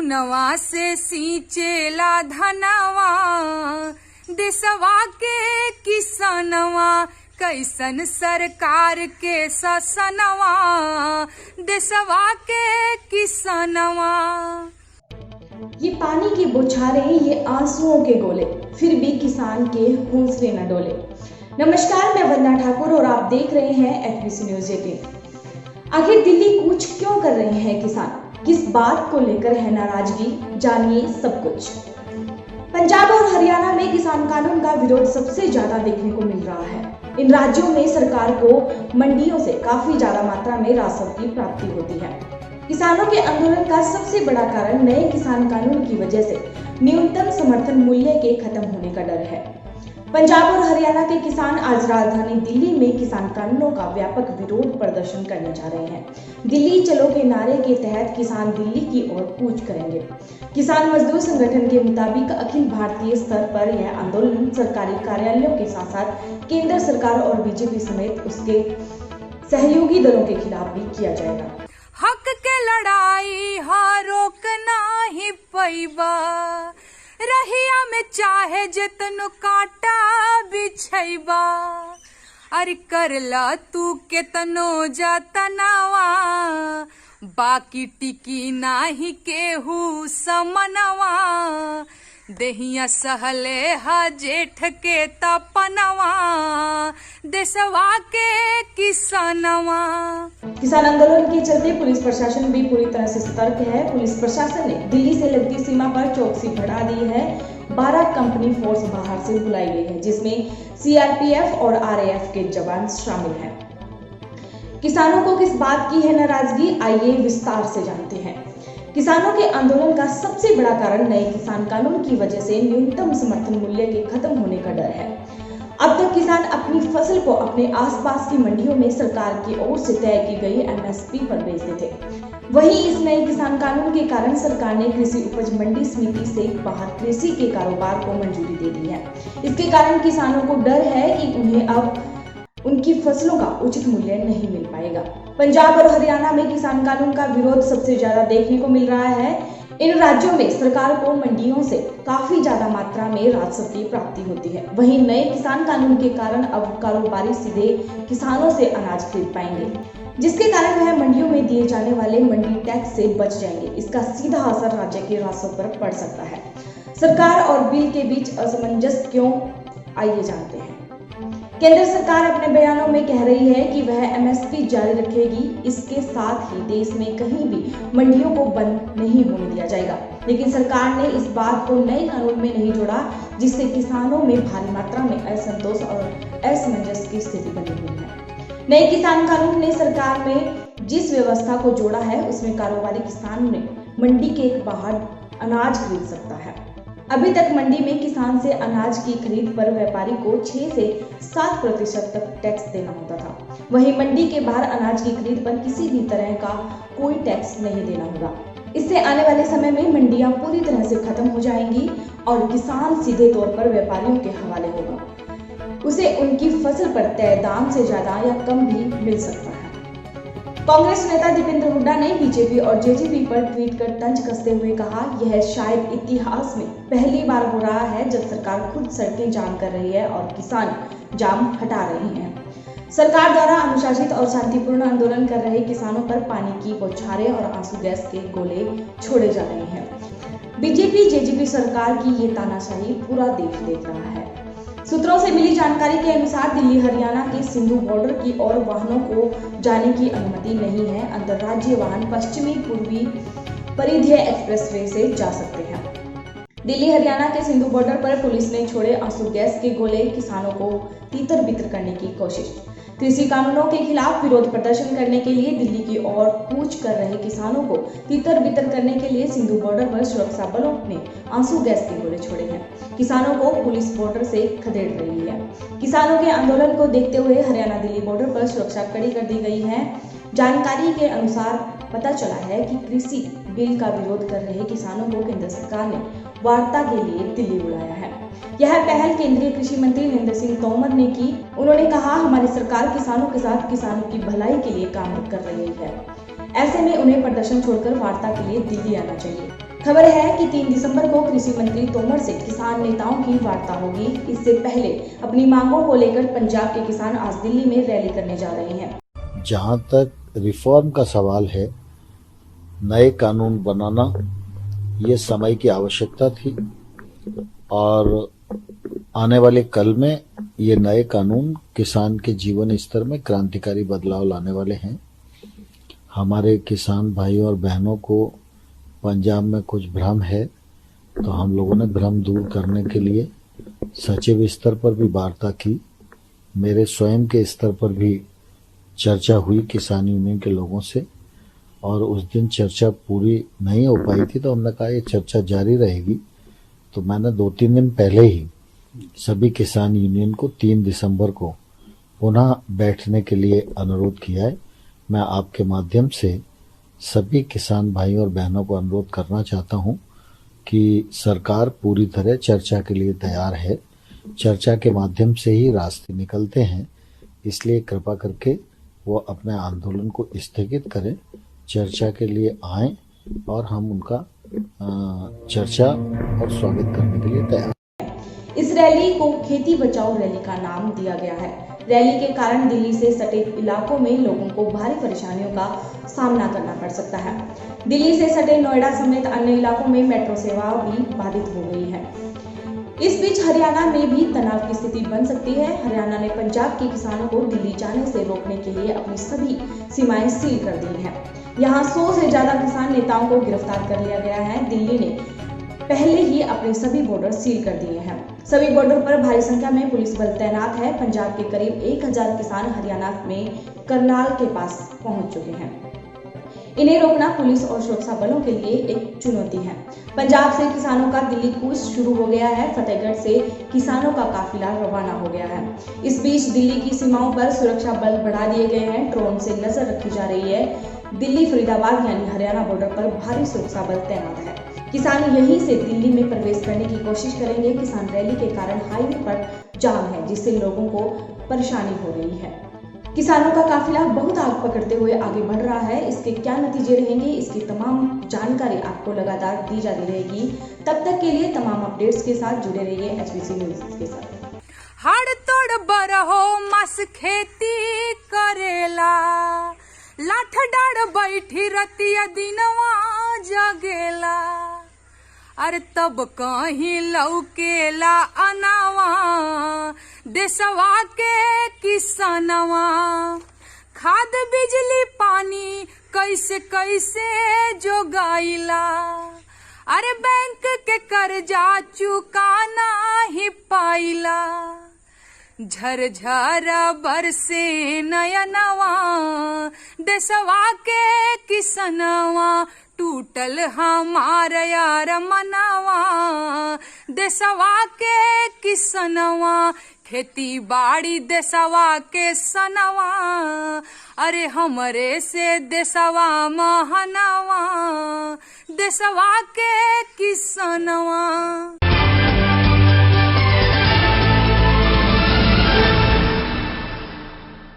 खूनवा से सींचेला धनवा, देशवा के किसनवा कैसन सरकार के शासनवा, देशवा के किसनवा। ये पानी की बौछारें, ये आंसुओं के गोले, फिर भी किसान के हौसले न डोले। नमस्कार, मैं वंदना ठाकुर और आप देख रहे हैं एफबीसी न्यूज 18। आखिर दिल्ली कूच क्यों कर रहे हैं किसान, किस बात को लेकर है नाराजगी, जानिए सब कुछ। पंजाब और हरियाणा में किसान कानून का विरोध सबसे ज्यादा देखने को मिल रहा है। इन राज्यों में सरकार को मंडियों से काफी ज्यादा मात्रा में राजस्व की प्राप्ति होती है। किसानों के आंदोलन का सबसे बड़ा कारण नए किसान कानून की वजह से न्यूनतम समर्थन मूल्य के खत्म होने का डर है। पंजाब और हरियाणा के किसान आज राजधानी दिल्ली में किसान कानूनों का व्यापक विरोध प्रदर्शन करने जा रहे हैं। दिल्ली चलो के नारे के तहत किसान दिल्ली की ओर कूच करेंगे। किसान मजदूर संगठन के मुताबिक अखिल भारतीय स्तर पर यह आंदोलन सरकारी कार्यालयों के साथ साथ केंद्र सरकार और बीजेपी समेत उसके सहयोगी दलों के खिलाफ भी किया जाएगा। हक के लड़ाई हा रोकना ही पैबा, रहिया में चाहे जितनो काटा बिछैबा, अरे करला तू केतनो जतनवा, बाकी टिकी नाही केहू समनवा, देहिया सहले हा जेठ के तपनवा, देशवा के किसनवा। किसान आंदोलन के चलते पुलिस प्रशासन भी पूरी तरह से सतर्क है। पुलिस प्रशासन ने दिल्ली से लगती सीमा पर चौकसी बढ़ा दी है। 12 कंपनी फोर्स बाहर से बुलाई गई है, जिसमें सीआरपीएफ और आरएएफ के जवान शामिल हैं। किसानों को किस बात की है नाराजगी, आइए विस्तार से जानते हैं। किसानों के आंदोलन का सबसे बड़ा कारण नए किसान कानून की वजह से न्यूनतम समर्थन मूल्य के खत्म होने का डर है। अब तक किसान अपनी फसल को अपने आसपास की मंडियों में सरकार की ओर से तय की गई एमएसपी पर बेचते थे। वहीं इस नए किसान कानून के कारण सरकार ने कृषि उपज मंडी समिति से बाहर कृषि के कारोबार को मंजूरी दे दी है। इसके कारण किसानों को डर है कि उन्हें अब उनकी फसलों का उचित मूल्य नहीं मिल पाएगा। पंजाब और हरियाणा में किसान कानून का विरोध सबसे ज्यादा देखने को मिल रहा है। इन राज्यों में सरकार को मंडियों से काफी ज्यादा मात्रा में राजस्व की प्राप्ति होती है। वहीं नए किसान कानून के कारण अब कारोबारी सीधे किसानों से अनाज खरीद पाएंगे, जिसके कारण वह मंडियों में दिए जाने वाले मंडी टैक्स से बच जाएंगे। इसका सीधा असर राज्य के राजस्व पर पड़ सकता है। सरकार और बिल के बीच असमंजस क्यों, आइए जानते हैं। केंद्र सरकार अपने बयानों में कह रही है कि वह एमएसपी जारी रखेगी। इसके साथ ही देश में कहीं भी मंडियों को बंद नहीं होने दिया जाएगा। लेकिन सरकार ने इस बात को नए कानून में नहीं जोड़ा, जिससे किसानों में भारी मात्रा में असंतोष और असमंजस की स्थिति बनी हुई है। नए किसान कानून ने सरकार में जिस व्यवस्था को जोड़ा है, उसमें कारोबारी किसान ने मंडी के बाहर अनाज खरीद सकता है। अभी तक मंडी में किसान से अनाज की खरीद पर व्यापारी को 6 से 7% तक टैक्स देना होता था। वहीं मंडी के बाहर अनाज की खरीद पर किसी भी तरह का कोई टैक्स नहीं देना होगा। इससे आने वाले समय में मंडियां पूरी तरह से खत्म हो जाएंगी और किसान सीधे तौर पर व्यापारियों के हवाले होगा। उसे उनकी फसल पर तय दाम से ज्यादा या कम भी मिल सकता है। कांग्रेस नेता दीपेंद्र हुड्डा ने बीजेपी और जेजेपी पर ट्वीट कर तंज कसते हुए कहा, यह शायद इतिहास में पहली बार हो रहा है जब सरकार खुद सड़कें जाम कर रही है और किसान जाम हटा रहे हैं। सरकार द्वारा अनुशासित और शांतिपूर्ण आंदोलन कर रहे किसानों पर पानी की बौछारें और आंसू गैस के गोले छोड़े जा रहे हैं। बीजेपी जेजेपी सरकार की ये तानाशाही पूरा देश देख रहा है। सूत्रों से मिली जानकारी के अनुसार दिल्ली हरियाणा के सिंधु बॉर्डर की ओर वाहनों को जाने की अनुमति नहीं है। अंतरराज्यीय वाहन पश्चिमी पूर्वी परिधीय एक्सप्रेसवे से जा सकते हैं। दिल्ली हरियाणा के सिंधु बॉर्डर पर पुलिस ने छोड़े आंसू गैस के गोले, किसानों को तीतर बितर करने की कोशिश। कृषि कानूनों के खिलाफ विरोध प्रदर्शन करने के लिए दिल्ली की ओर कूच कर रहे किसानों को तीतर बितर करने के लिए सिंधु बॉर्डर पर सुरक्षा बलों ने आंसू गैस के गोले छोड़े हैं। किसानों को पुलिस बॉर्डर से खदेड़ रही है। किसानों के आंदोलन को देखते हुए हरियाणा दिल्ली बॉर्डर पर सुरक्षा कड़ी कर दी गई है। जानकारी के अनुसार पता चला है कि कृषि बिल का विरोध कर रहे किसानों को केंद्र सरकार ने वार्ता के लिए दिल्ली बुलाया है। यह पहल केंद्रीय कृषि मंत्री नरेंद्र सिंह तोमर ने की। उन्होंने कहा, हमारी सरकार किसानों के साथ किसानों की भलाई के लिए काम कर रही है। ऐसे में उन्हें प्रदर्शन छोड़कर वार्ता के लिए दिल्ली आना चाहिए। खबर है कि 3 दिसंबर को कृषि मंत्री तोमर से किसान नेताओं की वार्ता होगी। इससे पहले अपनी मांगों को लेकर पंजाब के किसान आज दिल्ली में रैली करने जा रहे हैं। जहाँ तक रिफॉर्म का सवाल है, नए कानून बनाना ये समय की आवश्यकता थी और आने वाले कल में ये नए कानून किसान के जीवन स्तर में क्रांतिकारी बदलाव लाने वाले हैं। हमारे किसान भाइयों और बहनों को पंजाब में कुछ भ्रम है, तो हम लोगों ने भ्रम दूर करने के लिए सचिव स्तर पर भी वार्ता की। मेरे स्वयं के स्तर पर भी चर्चा हुई किसान यूनियन के लोगों से और उस दिन चर्चा पूरी नहीं हो पाई थी, तो हमने कहा ये चर्चा जारी रहेगी। तो मैंने 2-3 दिन पहले ही सभी किसान यूनियन को 3 दिसंबर को पुनः बैठने के लिए अनुरोध किया है। मैं आपके माध्यम से सभी किसान भाइयों और बहनों को अनुरोध करना चाहता हूं कि सरकार पूरी तरह चर्चा के लिए तैयार है। चर्चा के माध्यम से ही रास्ते निकलते हैं, इसलिए कृपा करके वो अपने आंदोलन को स्थगित करें, चर्चा के लिए आएं और हम उनका चर्चा और स्वागत करने के लिए तैयार। इस रैली को खेती बचाओ रैली का नाम दिया गया है। रैली के कारण दिल्ली से सटे इलाकों में लोगों को भारी परेशानियों का सामना करना पड़ सकता है। दिल्ली से सटे नोएडा समेत अन्य इलाकों में मेट्रो सेवा भी बाधित हो गई है। इस बीच हरियाणा में भी तनाव की स्थिति बन सकती है। हरियाणा ने पंजाब के किसानों को दिल्ली जाने से रोकने के लिए अपनी सभी सीमाएं सील कर दी हैं। यहाँ 100 से ज्यादा किसान नेताओं को गिरफ्तार कर लिया गया है। दिल्ली ने पहले ही अपने सभी बॉर्डर सील कर दिए हैं। सभी बॉर्डर पर भारी संख्या में पुलिस बल तैनात है। पंजाब के करीब 1000 किसान हरियाणा में करनाल के पास पहुंच चुके हैं। इन्हें रोकना पुलिस और सुरक्षा बलों के लिए एक चुनौती है। पंजाब से किसानों का दिल्ली कूच शुरू हो गया है। फतेहगढ़ से किसानों का काफिला रवाना हो गया है। इस बीच दिल्ली की सीमाओं पर सुरक्षा बल बढ़ा दिए गए हैं। ड्रोन से नजर रखी जा रही है। दिल्ली फरीदाबाद यानी हरियाणा बॉर्डर पर भारी सुरक्षा बल तैनात है। किसान यहीं से दिल्ली में प्रवेश करने की कोशिश करेंगे। किसान रैली के कारण हाईवे पर जाम है, जिससे लोगों को परेशानी हो रही है। किसानों का काफिला बहुत आग पकड़ते हुए आगे बढ़ रहा है। इसके क्या नतीजे रहेंगे, इसकी तमाम जानकारी आपको लगातार दी जाती रहेगी। तब तक के लिए तमाम अपडेट्स के साथ जुड़े रहिए HBC न्यूज के साथ। हड़ तोड़ बरहो मस खेती करेला, लाठ डाड़ बैठी रतिया दिनवा जगेला। अरे तब कहीं लौकेला अनावा देशवा के किसनवा। खाद बिजली पानी कैसे कैसे जोगाइला। अरे बैंक के कर्जा चुकाना ही पाइला। झरझर बरसे नयनवा देशवा के किसनवा। टूटल हमार यार मनवा देशवा के किसनवा। खेती बाड़ी देशवा के सनवा। अरे हमरे से देशवा महनवा देशवा के किसनवा।